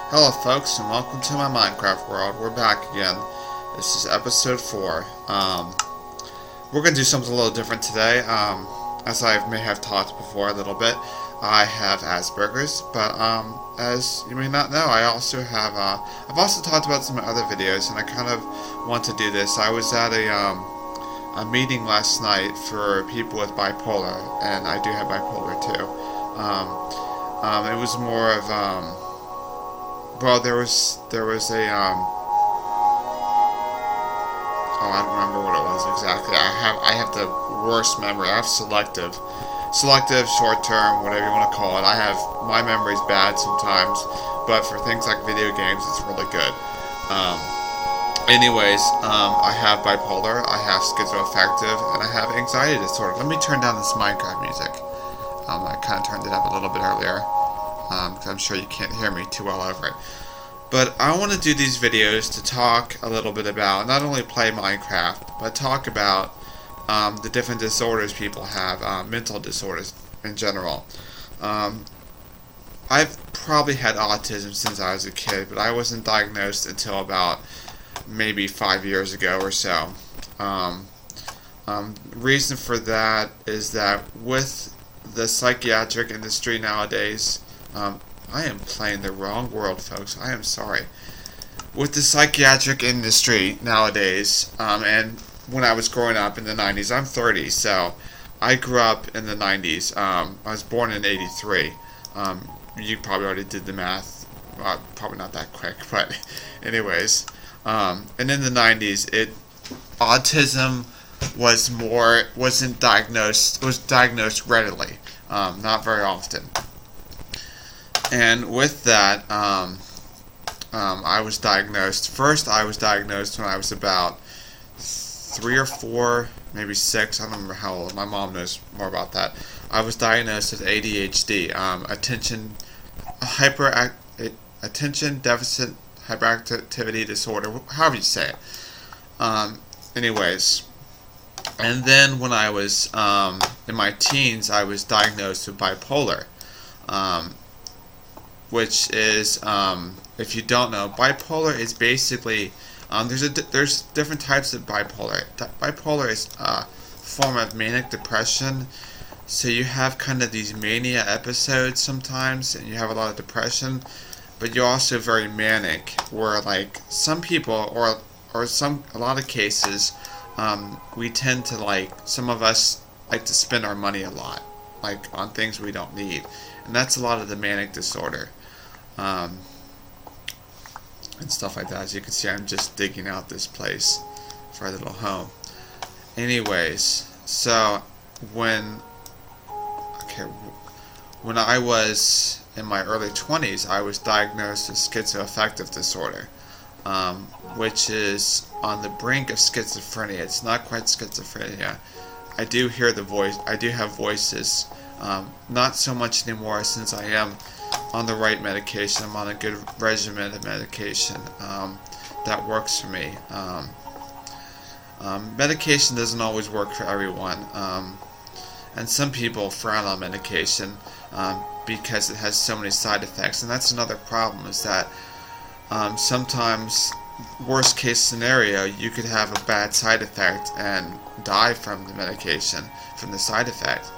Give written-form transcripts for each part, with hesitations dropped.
Hello folks and welcome to my Minecraft world. We're back again. This is episode 4. We're going to do something a little different today. As I may have talked before a little bit, I have aspergers, but as you may not know, I also have, I've also talked about some other videos, and I kind of want to do this. I was at a meeting last night for people with bipolar, and I do have bipolar too. It was more of, well, there was a, oh, I don't remember what it was exactly. I have the worst memory. I have selective, short term, whatever you want to call it. My memory's bad sometimes, but for things like video games, it's really good. I have bipolar, I have schizoaffective, and I have anxiety disorder. Let me turn down this Minecraft music. I kind of turned it up a little bit earlier, because I'm sure you can't hear me too well over it. But I want to do these videos to talk a little bit about, not only play Minecraft, but talk about the different disorders people have, mental disorders in general. I've probably had autism since I was a kid, but I wasn't diagnosed until about maybe 5 years ago or so. Reason for that is that with the psychiatric industry nowadays, I am playing the wrong world, folks. I am sorry. With the psychiatric industry nowadays, and when I was growing up in the 90s, I'm 30, so I grew up in the 90s. I was born in 83. You probably already did the math. Probably not that quick, but anyways. And in the 90s, autism was diagnosed readily, not very often. And with that, I was diagnosed. First, I was diagnosed when I was about 3 or 4, maybe 6. I don't remember how old. My mom knows more about that. I was diagnosed with ADHD, attention deficit hyperactivity disorder, however you say it. Anyways, and then when I was in my teens, I was diagnosed with bipolar. Which is, if you don't know, bipolar is basically, there's different types of bipolar. Bipolar is a form of manic depression. So you have kind of these mania episodes sometimes, and you have a lot of depression, but you're also very manic, where like some people, or a lot of cases, we tend to some of us like to spend our money a lot, like on things we don't need. And that's a lot of the manic disorder. And stuff like that. As you can see, I'm just digging out this place for our little home. Anyways, so when I was in my early 20s, I was diagnosed with schizoaffective disorder, which is on the brink of schizophrenia. It's not quite schizophrenia. I do hear the voice. I do have voices. Not so much anymore since I am on the right medication. I'm on a good regimen of medication that works for me. Medication doesn't always work for everyone, and some people frown on medication because it has so many side effects, and that's another problem, is that sometimes, worst case scenario, you could have a bad side effect and die from the medication, from the side effect.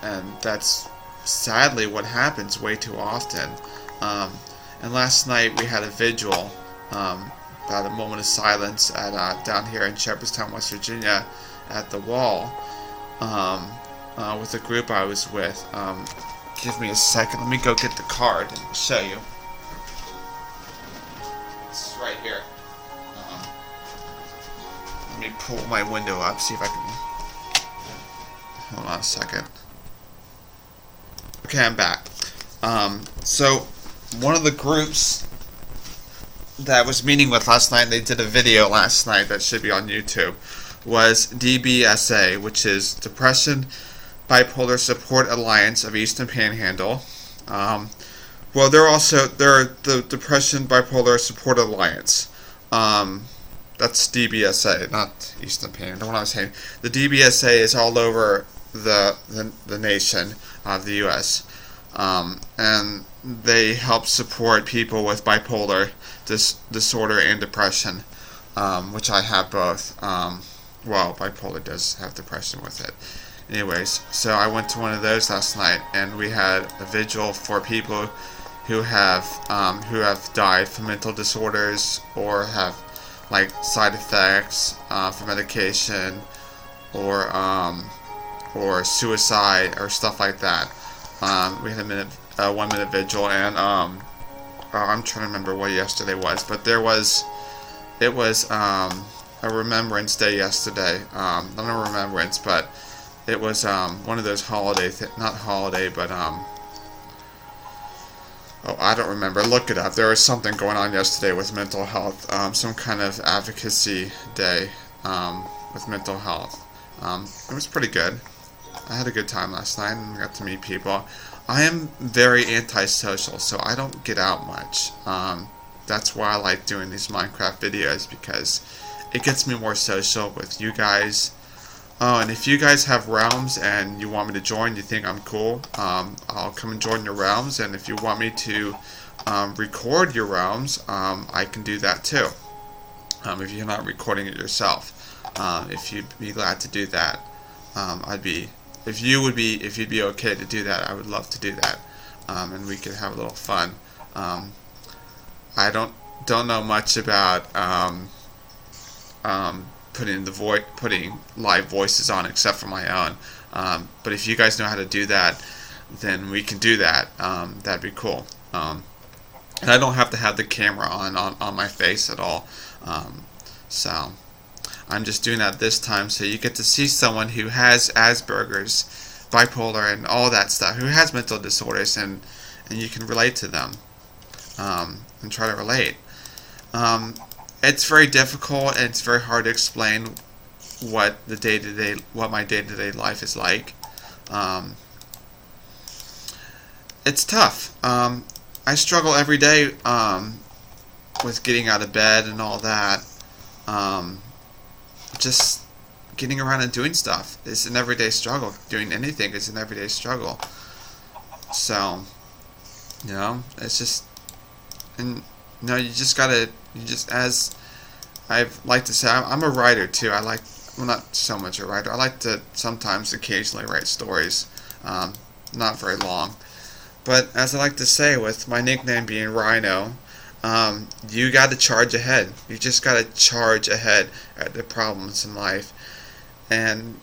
And that's sadly what happens way too often. And last night we had a vigil, about a moment of silence at down here in Shepherdstown, West Virginia, at the wall, with the group I was with. Give me a second. Let me go get the card and show you. It's right here. Let me pull my window up, see if I can. Hold on a second. Okay, I'm back. So one of the groups that I was meeting with last night, they did a video last night that should be on YouTube, was DBSA, which is Depression Bipolar Support Alliance of Eastern Panhandle. Well, they're the Depression Bipolar Support Alliance. That's DBSA, not Eastern Panhandle. What I was saying, the DBSA is all over the nation of the U.S. And they help support people with bipolar disorder and depression, which I have both. Well, bipolar does have depression with it. Anyways, so I went to one of those last night, and we had a vigil for people who have died from mental disorders or have like side effects from medication or suicide or stuff like that. We had a 1 minute vigil, and I'm trying to remember what yesterday was, but it was a remembrance day yesterday. Not a remembrance, but it was one of those not holiday, but oh, I don't remember. Look it up. There was something going on yesterday with mental health, some kind of advocacy day with mental health. It was pretty good. I had a good time last night and got to meet people. I am very antisocial, so I don't get out much. That's why I like doing these Minecraft videos, because it gets me more social with you guys. Oh, and if you guys have realms and you want me to join, you think I'm cool, I'll come and join your realms. And if you want me to record your realms, I can do that too. If you're not recording it yourself, if you'd be glad to do that, if you'd be okay to do that, I would love to do that, and we could have a little fun. I don't know much about putting live voices on except for my own. But if you guys know how to do that, then we can do that. That'd be cool. And I don't have to have the camera on my face at all. So I'm just doing that this time, so you get to see someone who has aspergers, bipolar, and all that stuff, who has mental disorders, and you can relate to them, and try to relate. It's very difficult, and it's very hard to explain what my day-to-day life is like. It's tough. I struggle every day with getting out of bed and all that. Just getting around and doing stuff is an everyday struggle. Doing anything is an everyday struggle. So, it's just, and as I like to say, I'm a writer too. Well, not so much a writer. I like to occasionally write stories, not very long. But as I like to say, with my nickname being Rhino, you got to charge ahead. You just got to charge ahead at the problems in life, and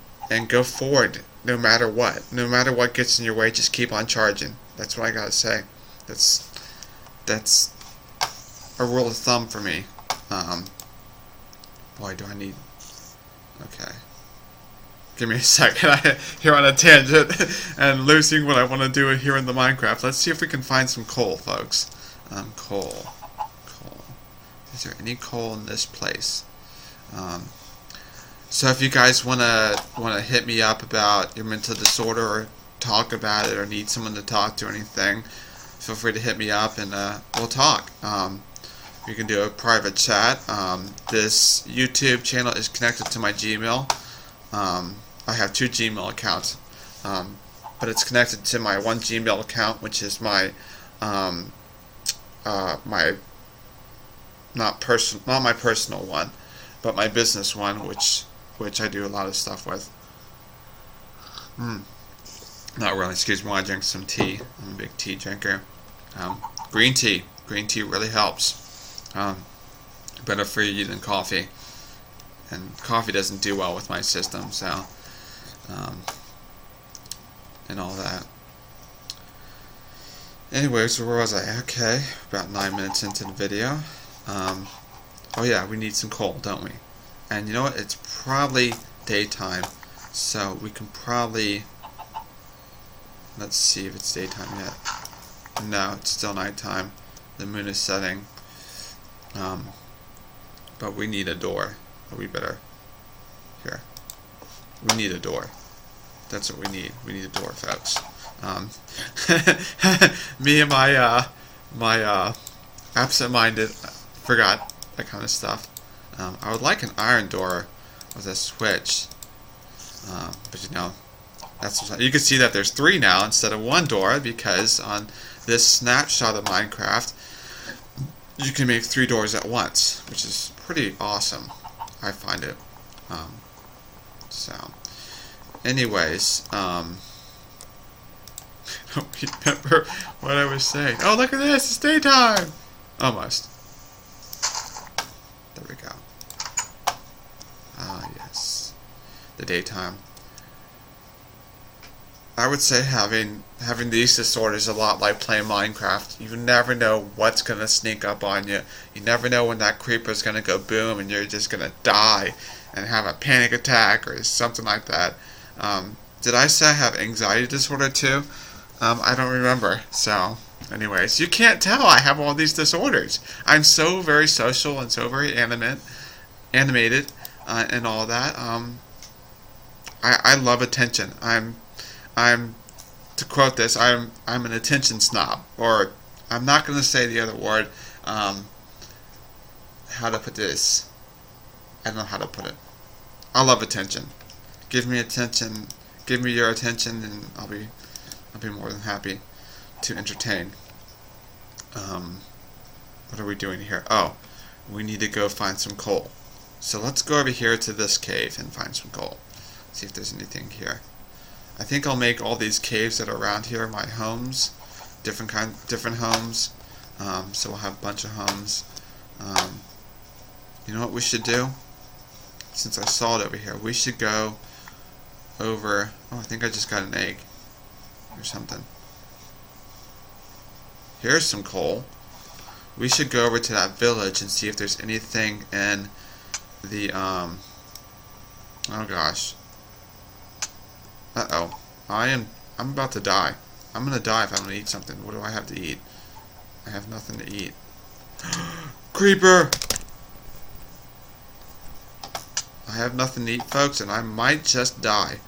go forward no matter what. No matter what gets in your way, just keep on charging. That's what I gotta say. That's a rule of thumb for me. Boy, do I need... Okay. Give me a second. Here on a tangent and losing what I want to do here in the Minecraft. Let's see if we can find some coal, folks. Coal. Is there any coal in this place? So if you guys wanna hit me up about your mental disorder, or talk about it, or need someone to talk to or anything, feel free to hit me up, and we'll talk. You can do a private chat. This YouTube channel is connected to my Gmail. I have 2 Gmail accounts, but it's connected to my one Gmail account, which is my not my personal one, but my business one, which I do a lot of stuff with. Not really. Excuse me while I drink some tea. I'm a big tea drinker. Green tea. Green tea really helps. Better for you than coffee, and coffee doesn't do well with my system, so and all that. Anyways, where was I? Okay, about 9 minutes into the video. Oh yeah, we need some coal, don't we? And you know what? It's probably daytime, so we can probably... Let's see if it's daytime yet. No, it's still nighttime. The moon is setting. But we need a door. We better... Here. We need a door. That's what we need. We need a door, folks. Me and my absent-minded forgot that kind of stuff. I would like an iron door with a switch, but that's you can see that there's 3 now instead of 1 door, because on this snapshot of Minecraft, you can make 3 doors at once, which is pretty awesome. I find it. So, anyways, I don't remember what I was saying. Oh, look at this! It's daytime! Almost. There we go. Ah, yes. The daytime. I would say having these disorders is a lot like playing Minecraft. You never know what's going to sneak up on you. You never know when that creeper's going to go boom and you're just going to die and have a panic attack or something like that. Did I say I have anxiety disorder too? I don't remember. So, anyways, you can't tell I have all these disorders. I'm so very social and so very animated, and all that. I love attention. I'm to quote this, I'm an attention snob, or I'm not going to say the other word. How to put this? I don't know how to put it. I love attention. Give me attention. Give me your attention, and I'll be more than happy to entertain. What are we doing here? Oh, we need to go find some coal. So let's go over here to this cave and find some coal. See if there's anything here. I think I'll make all these caves that are around here my homes, different homes. So we'll have a bunch of homes. You know what we should do? Since I saw it over here, we should go over. Oh, I think I just got an egg or something. Here's some coal. We should go over to that village and see if there's anything in the oh gosh. Uh-oh. I'm about to die. I'm gonna die if I don't eat something. What do I have to eat? I have nothing to eat. Creeper! I have nothing to eat, folks, and I might just die.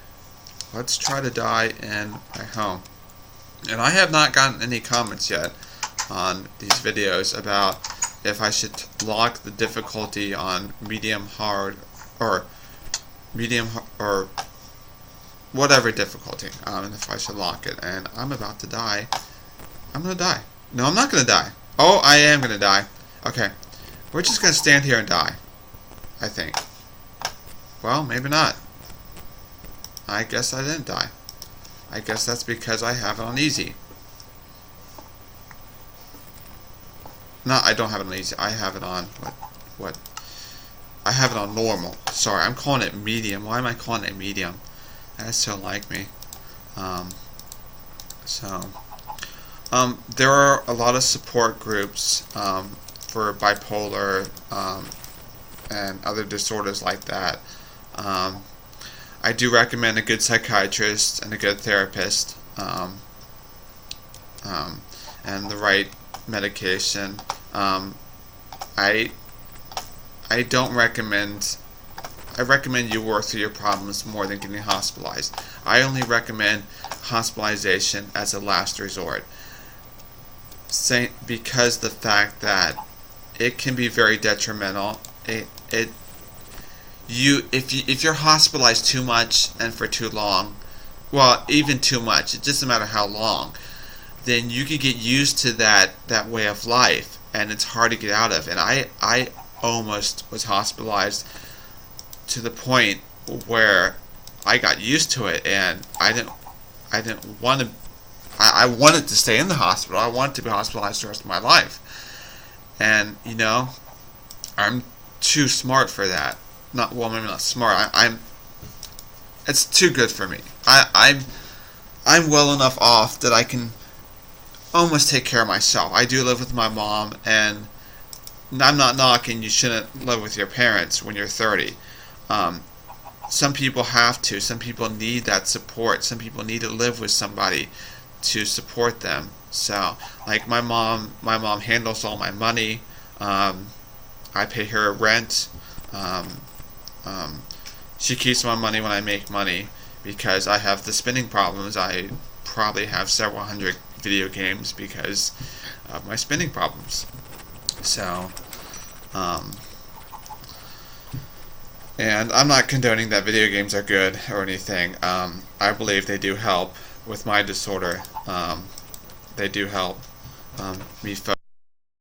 Let's try to die in my home. And I have not gotten any comments yet on these videos about if I should lock the difficulty on medium hard or medium or whatever difficulty, and if I should lock it. And I'm about to die. I'm gonna die. No, I'm not gonna die. Oh, I am gonna die. Okay, we're just gonna stand here and die, I think. Well, maybe not. I guess I didn't die. I guess that's because I have it on easy. No, I don't have it on easy. I have it on what? I have it on normal. Sorry, I'm calling it medium. Why am I calling it medium? That's so like me. There are a lot of support groups for bipolar and other disorders like that. I do recommend a good psychiatrist and a good therapist, and the right medication. I don't recommend. I recommend you work through your problems more than getting hospitalized. I only recommend hospitalization as a last resort, because the fact that it can be very detrimental. If you're hospitalized too much and for too long, well, even too much, it doesn't matter how long, then you could get used to that way of life, and it's hard to get out of. And I almost was hospitalized to the point where I got used to it, and I didn't want to. I wanted to stay in the hospital. I wanted to be hospitalized the rest of my life, and I'm too smart for that. Maybe not smart. It's too good for me. I'm well enough off that I can almost take care of myself. I do live with my mom, and I'm not knocking. You shouldn't live with your parents when you're 30. Some people have to. Some people need that support. Some people need to live with somebody to support them. So, like my mom handles all my money. I pay her rent. She keeps my money when I make money, because I have the spending problems. I probably have several hundred video games because of my spending problems. So, and I'm not condoning that video games are good or anything. I believe they do help with my disorder. They do help. me, folks.